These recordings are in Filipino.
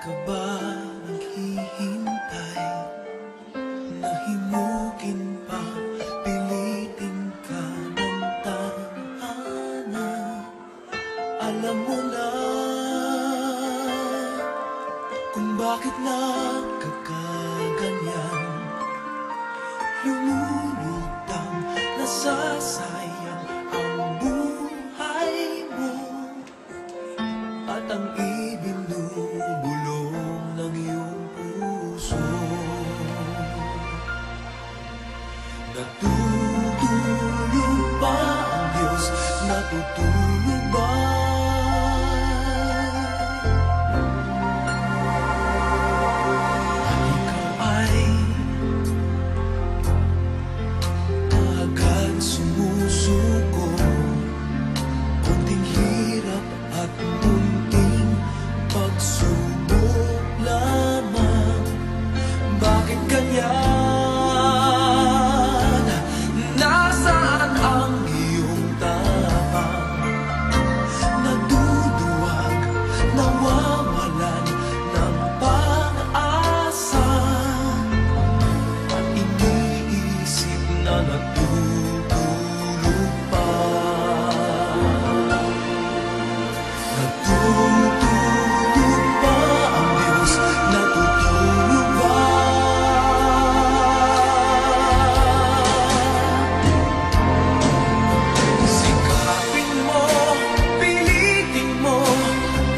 ka ba naghihintay? Nahimukin pa, pilitin ka ng tadhana. Alam mo na kung bakit nagkakaganyan. Lumulutang, nasasayang ang buhay mo, at ang ibinubulong ng iyong puso. Natutulog ba ang Diyos? Natutulog ba? At ikaw ay agad sumusuko. Kunting hirap at munting pagsubok lamang. Bakit ganyan? Nasaan ang iyong tapang? Naduduwag, nawawalan ng pag-asa, at iniisip na natutulog pa. Natutulog ba ang Diyos? Natutulog ba? Sikapin mo, pilitin mo,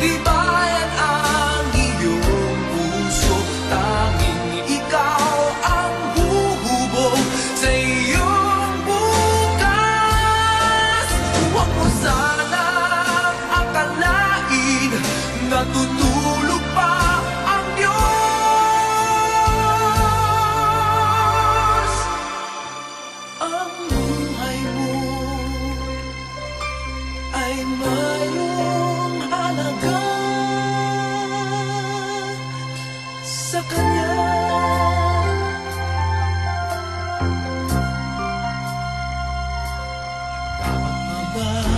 tibayan ang iyong puso. Tanging ikaw ang huhubog sa iyong bukas. Huwag mo sanang akalain natutulog pa ang Diyos. Ang buhay mo ay mayroong halaga sa Kanya. Dapat ba